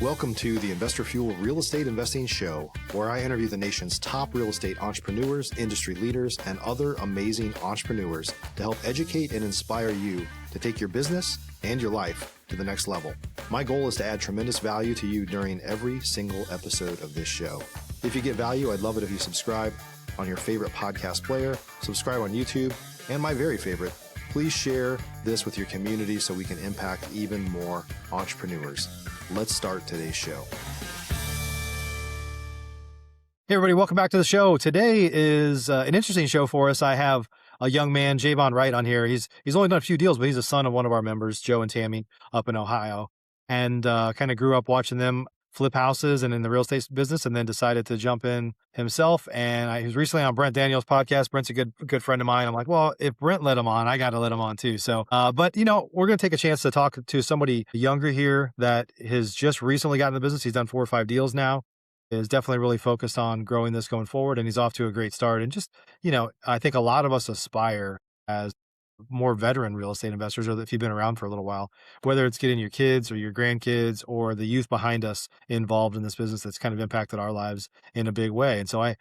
Welcome to the Investor Fuel Real Estate Investing Show, where I interview the nation's top real estate entrepreneurs, industry leaders, and other amazing entrepreneurs to help educate and inspire you to take your business and your life to the next level. My goal is to add tremendous value to you during every single episode of this show. If you get value, I'd love it if you subscribe on your favorite podcast player, subscribe on YouTube, and my very favorite, please share this with your community so we can impact even more entrepreneurs. Let's start today's show. Hey, everybody. Welcome back to the show. Today is an interesting show for us. I have a young man, Jay'von Wright, on here. He's only done a few deals, but he's a son of one of our members, Joe and Tammy, up in Ohio, and kind of grew up watching them flip houses and in the real estate business, and then decided to jump in himself. And he was recently on Brent Daniels' podcast. Brent's a good friend of mine. I'm like, well, if Brent let him on, I got to let him on too. So, but we're going to take a chance to talk to somebody younger here that has just recently gotten in the business. He's done 4 or 5 deals now, is definitely really focused on growing this going forward. And he's off to a great start. And just, I think a lot of us aspire as more veteran real estate investors, or if you've been around for a little while, whether it's getting your kids or your grandkids or the youth behind us involved in this business that's kind of impacted our lives in a big way. And so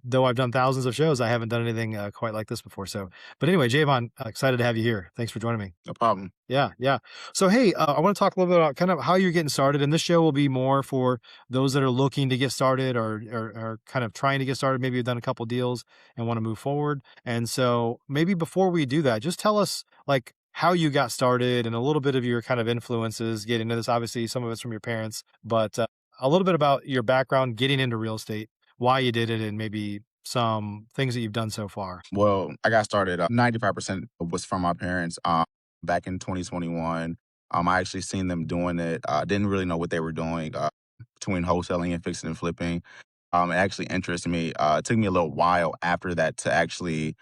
though I've done thousands of shows, I haven't done anything quite like this before. So, but anyway, Jay'von, excited to have you here. Thanks for joining me. No problem. Yeah. So, hey, I want to talk a little bit about kind of how you're getting started. And this show will be more for those that are looking to get started or kind of trying to get started. Maybe you've done a couple deals and want to move forward. And so maybe before we do that, just tell us like how you got started and a little bit of your kind of influences getting into this. Obviously, some of it's from your parents, but a little bit about your background getting into real estate, why you did it, and maybe some things that you've done so far. Well, I got started, 95% was from my parents. Back in 2021, I actually seen them doing it. Didn't really know what they were doing between wholesaling and fixing and flipping. It actually interested me. It took me a little while after that to actually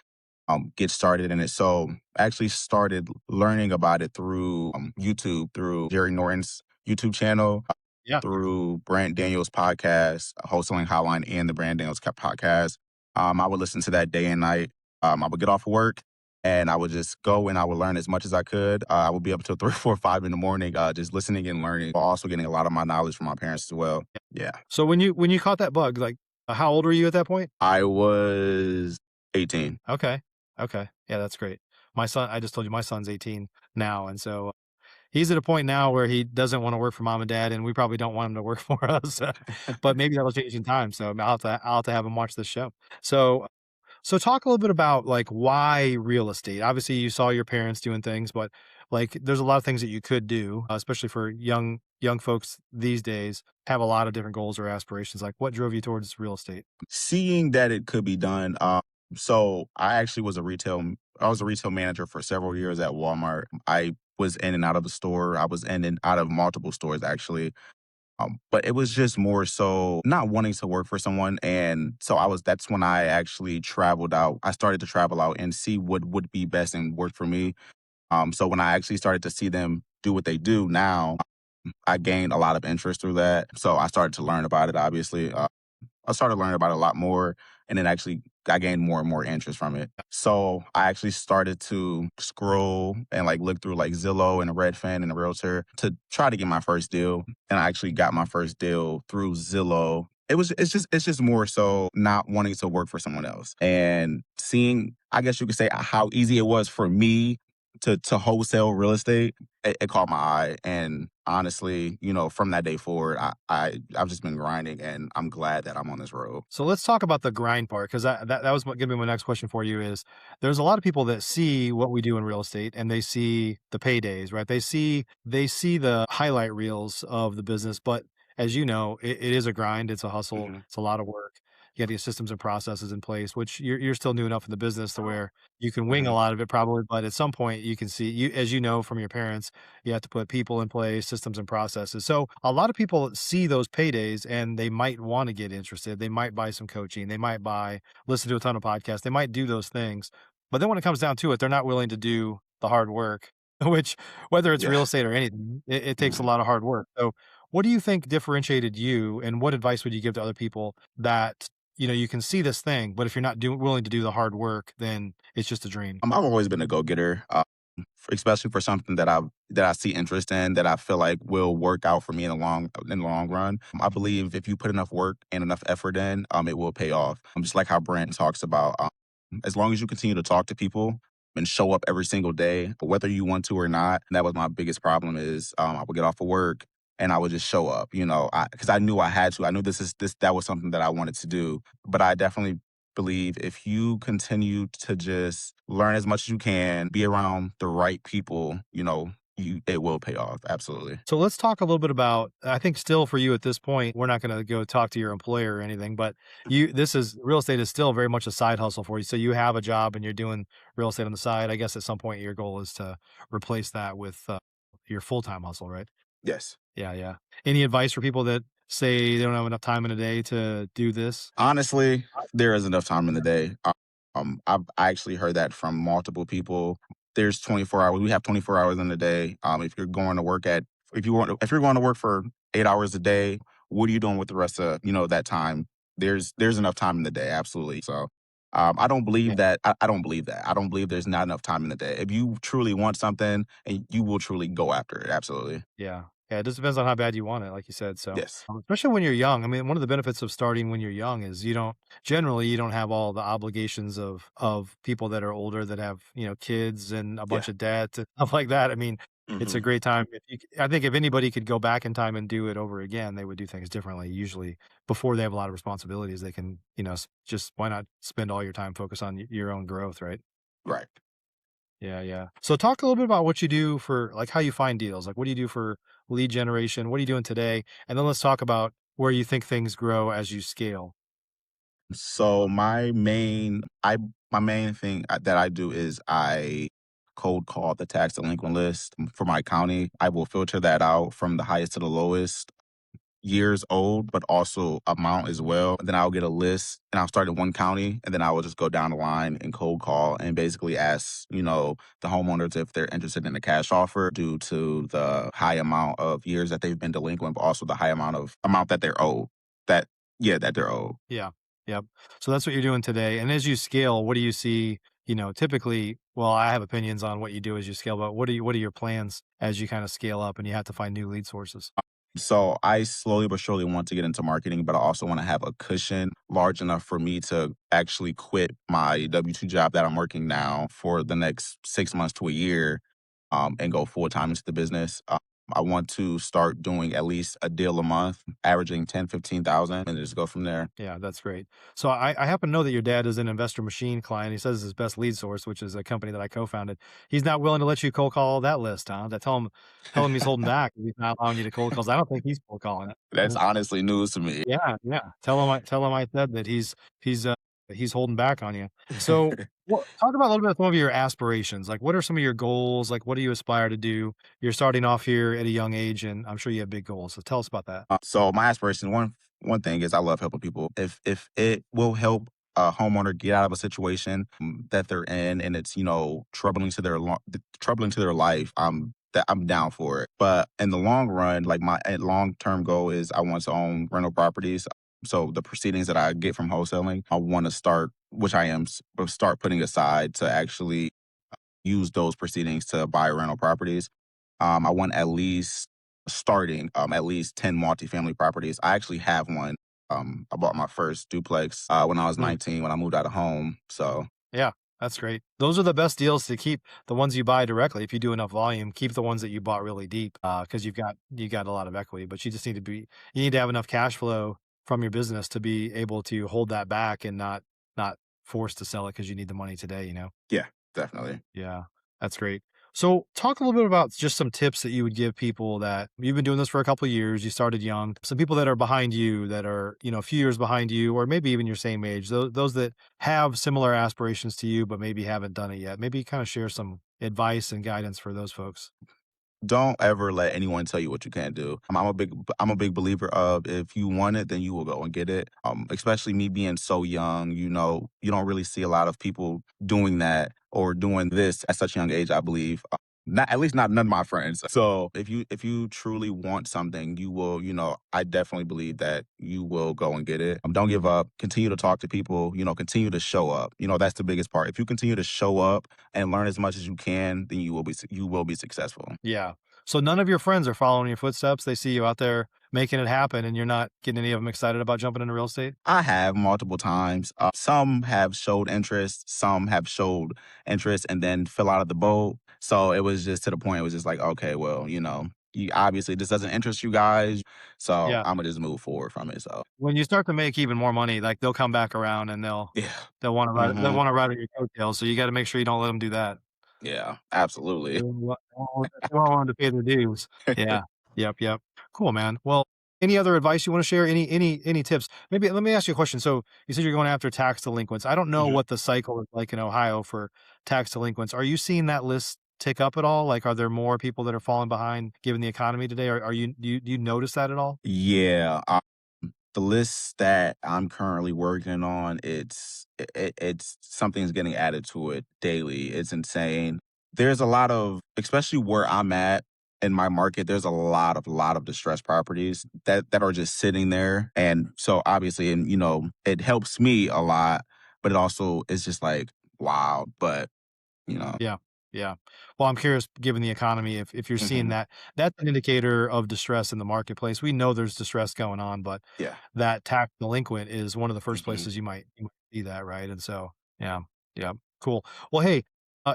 get started in it. So I actually started learning about it through YouTube, through Jerry Norton's YouTube channel. Yeah. Through Brent Daniels' podcast, Wholesaling Hotline, and the Brent Daniels podcast. I would listen to that day and night. I would get off work and I would just go and I would learn as much as I could. I would be up until 3, 4, 5 in the morning, just listening and learning, while also getting a lot of my knowledge from my parents as well. Yeah. So when you caught that bug, like how old were you at that point? I was 18. Okay. Yeah, that's great. My son, I just told you my son's 18 now. And so he's at a point now where he doesn't want to work for mom and dad, and we probably don't want him to work for us, but maybe that'll change in time. So I'll have to have him watch this show. So talk a little bit about like why real estate. Obviously you saw your parents doing things, but like there's a lot of things that you could do, especially for young folks these days, have a lot of different goals or aspirations. Like what drove you towards real estate? Seeing that it could be done. So I actually was a retail manager for several years at Walmart. I was in and out of the store. I was in and out of multiple stores, actually. But it was just more so not wanting to work for someone. And so that's when I actually traveled out. I started to travel out and see what would be best and work for me. So when I actually started to see them do what they do now, I gained a lot of interest through that. So I started to learn about it, obviously. I started learning about it a lot more, and then actually I gained more and more interest from it. So I actually started to scroll and like look through like Zillow and a Redfin and a Realtor to try to get my first deal. And I actually got my first deal through Zillow. It's just more so not wanting to work for someone else and seeing, I guess you could say, how easy it was for me to wholesale real estate. It caught my eye. And honestly, from that day forward, I've just been grinding, and I'm glad that I'm on this road. So let's talk about the grind part, because that was going to be my next question for you. Is there's a lot of people that see what we do in real estate and they see the paydays, right? They see the highlight reels of the business, but as you know, it is a grind. It's a hustle. Mm-hmm. It's a lot of work. You got to get systems and processes in place, which you're still new enough in the business to where you can wing a lot of it probably, but at some point you can see, as you know from your parents, you have to put people in place, systems and processes. So a lot of people see those paydays and they might want to get interested. They might buy some coaching. They might listen to a ton of podcasts. They might do those things, but then when it comes down to it, they're not willing to do the hard work, which whether it's real estate or anything, it takes a lot of hard work. So what do you think differentiated you, and what advice would you give to other people that you can see this thing, but if you're not willing to do the hard work, then it's just a dream? I've always been a go-getter. especially for something that I see interest in, that I feel like will work out for me in the long run. I believe if you put enough work and enough effort in, it will pay off. Just like how Brent talks about, as long as you continue to talk to people and show up every single day, whether you want to or not. And that was my biggest problem is I would get off of work and I would just show up, because I knew I had to. I knew that was something that I wanted to do. But I definitely believe if you continue to just learn as much as you can, be around the right people, it will pay off. Absolutely. So let's talk a little bit about, I think still for you at this point, we're not going to go talk to your employer or anything, but this is real estate is still very much a side hustle for you. So you have a job and you're doing real estate on the side. I guess at some point your goal is to replace that with your full-time hustle, right? Yes. Yeah. Yeah. Any advice for people that say they don't have enough time in a day to do this? Honestly, there is enough time in the day. I actually heard that from multiple people. There's 24 hours. We have 24 hours in the day. If you're going to work at, if you're going to work for 8 hours a day, what are you doing with the rest of, that time? There's enough time in the day. Absolutely. So, I don't believe that. I don't believe that. I don't believe there's not enough time in the day. If you truly want something, and you will truly go after it. Absolutely. Yeah. Yeah, it just depends on how bad you want it, like you said. So, Yes. especially when you're young. I mean, one of the benefits of starting when you're young is you don't have all the obligations of people that are older that have, kids and a Yeah. bunch of debt and stuff like that. I mean, it's a Hmm. great time. I think if anybody could go back in time and do it over again, they would do things differently. Usually, before they have a lot of responsibilities, they can, just why not spend all your time focus on your own growth, right? Right. Yeah, yeah. So talk a little bit about what you do for like how you find deals. Like what do you do for lead generation? What are you doing today? And then let's talk about where you think things grow as you scale. So my main thing that I do is I cold call the tax delinquent list for my county. I will filter that out from the highest to the lowest, years old, but also amount as well. And then I'll get a list and I'll start in one county and then I will just go down the line and cold call and basically ask, the homeowners if they're interested in a cash offer due to the high amount of years that they've been delinquent, but also the high amount that they're owed. That yeah, that they're owed. Yeah. Yep. So that's what you're doing today. And as you scale, what do you see, typically, well, I have opinions on what you do as you scale, but what are your plans as you kind of scale up and you have to find new lead sources? So I slowly but surely want to get into marketing, but I also want to have a cushion large enough for me to actually quit my W-2 job that I'm working now for the next 6 months to a year, and go full time into the business. I want to start doing at least a deal a month, averaging 10, 15,000, and just go from there. Yeah, that's great. So I happen to know that your dad is an Investor Machine client. He says his best lead source, which is a company that I co-founded. He's not willing to let you cold call that list, huh? Tell him he's holding back. He's not allowing you to cold calls. I don't think he's cold calling. That's honestly news to me. Yeah, yeah. Tell him I said that he's he's holding back on you. So talk about a little bit of some of your aspirations. Like what are some of your goals? Like what do you aspire to do? You're starting off here at a young age, and I'm sure you have big goals. So tell us about that. So my aspiration, one thing is I love helping people. If it will help a homeowner get out of a situation that they're in and it's troubling to their life, I'm down for it. But in the long run, like my long term goal is I want to own rental properties. So the proceedings that I get from wholesaling, I want to start, which I am, start putting aside to actually use those proceedings to buy rental properties. I want at least 10 multifamily properties. I actually have one. I bought my first duplex when I was Hmm. 19 when I moved out of home. So Yeah, that's great. Those are the best deals to keep the ones you buy directly. If you do enough volume, keep the ones that you bought really deep, because you got a lot of equity. But you need to have enough cash flow from your business to be able to hold that back and not forced to sell it because you need the money today. yeah, definitely. Yeah, that's great. So talk a little bit about just some tips that you would give people that you've been doing this for a couple of years. You started young. Some people that are behind you that are, a few years behind you, or maybe even your same age, those that have similar aspirations to you, but maybe haven't done it yet. Maybe kind of share some advice and guidance for those folks. Don't ever let anyone tell you what you can't do. I'm a big believer of if you want it, then you will go and get it. Especially me being so young, you don't really see a lot of people doing that or doing this at such a young age, I believe. Not at least not none of my friends. So if you truly want something, you will, I definitely believe that you will go and get it. Don't give up. Continue to talk to people, continue to show up. That's the biggest part. If you continue to show up and learn as much as you can, then you will be successful. Yeah. So none of your friends are following your footsteps. They see you out there making it happen and you're not getting any of them excited about jumping into real estate? I have multiple times. Some have showed interest, some have showed interest and then fell out of the boat. So it was just to the point, it was just like, okay, well, you obviously this doesn't interest you guys. So Yeah. I'm gonna just move forward from it. So When you start to make even more money, like they'll come back around and yeah. they'll Hmm. want to ride on your coattails. So you got to make sure you don't let them do that. Yeah, absolutely. They won't want to pay their dues. Yeah. Yep. Yep. Cool, man. Well, any other advice you want to share? Any tips? Maybe let me ask you a question. So you said you're going after tax delinquents. I don't know Mhm. what the cycle is like in Ohio for tax delinquents. Are you seeing that list tick up at all? Like, are there more people that are falling behind given the economy today? Are you do you notice that at all? Yeah. The list that I'm currently working on, it's something's getting added to it daily. It's insane. There's a lot of, especially where I'm at in my market, there's a lot of distressed properties that are just sitting there. And so obviously, and it helps me a lot, but it also is just like, wow. But you know, Yeah. Yeah. Well, I'm curious, given the economy, if you're seeing mhm, that, that's an indicator of distress in the marketplace. We know there's distress going on, but yeah. that tax delinquent is one of the first Hmm. places you might see that, right? And so, yeah, yeah, cool. Well, hey,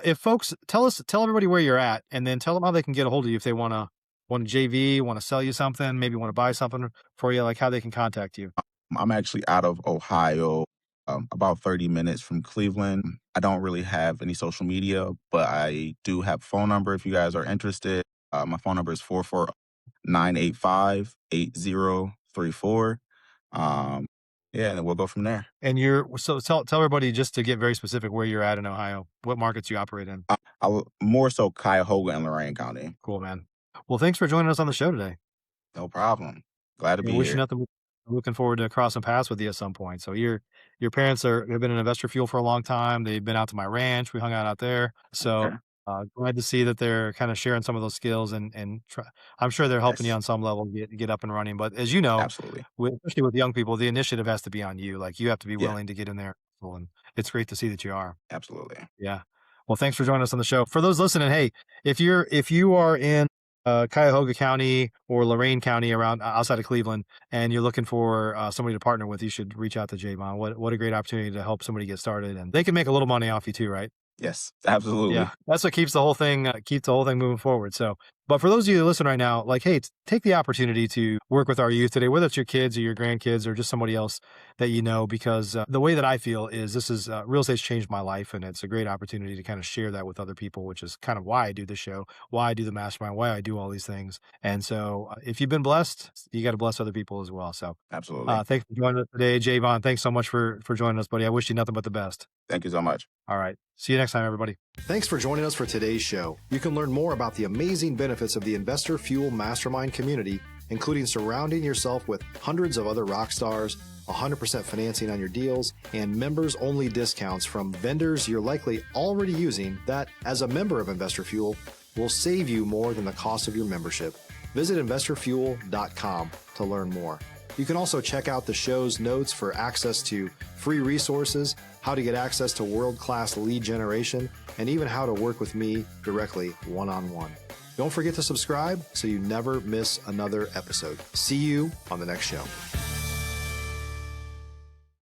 if folks tell everybody where you're at, and then tell them how they can get a hold of you if they want to JV, want to sell you something, maybe want to buy something for you, like how they can contact you. I'm actually out of Ohio, about 30 minutes from Cleveland. I don't really have any social media, but I do have a phone number if you guys are interested. My phone number is 449858034. Um, yeah, and then we'll go from there. And so tell everybody just to get very specific where you're at in Ohio, what markets you operate in. I'll more so Cuyahoga and Lorain County. Cool, man. Well, thanks for joining us on the show today. No problem. Glad to Yeah, be wish you here. nothing. Looking forward to crossing paths with you at some point. So your parents have been in Investor Fuel for a long time. They've been out to my ranch. We hung out there. So Okay. glad to see that they're kind of sharing some of those skills and try, I'm sure they're helping you Yes, on some level get up and running. But as you know, absolutely. especially with young people, the initiative has to be on you. Like you have to be Yeah, willing to get in there. And it's great to see that you are. absolutely. Yeah. Well, thanks for joining us on the show. For those listening, hey, if you are in Cuyahoga County or Lorain County around outside of Cleveland, and you're looking for somebody to partner with, you should reach out to Jay'von. What a great opportunity to help somebody get started, and they can make a little money off you too, right? Yes, absolutely. Yeah, that's what keeps the whole thing moving forward. So, but for those of you that listen right now, like, hey, take the opportunity to work with our youth today, whether it's your kids or your grandkids or just somebody else that you know, because the way that I feel is this is real estate's changed my life, and it's a great opportunity to kind of share that with other people, which is kind of why I do this show, why I do the mastermind, why I do all these things. And so, if you've been blessed, you got to bless other people as well. So, Absolutely. thanks for joining us today, Jay'von. Thanks so much for joining us, buddy. I wish you nothing but the best. Thank you so much. All right, see you next time, everybody. Thanks for joining us for today's show. You can learn more about the amazing benefits of the Investor Fuel Mastermind community, including surrounding yourself with hundreds of other rock stars, 100% financing on your deals, and members-only discounts from vendors you're likely already using that, as a member of Investor Fuel, will save you more than the cost of your membership. Visit investorfuel.com to learn more. You can also check out the show's notes for access to free resources, how to get access to world-class lead generation, and even how to work with me directly one-on-one. Don't forget to subscribe so you never miss another episode. See you on the next show.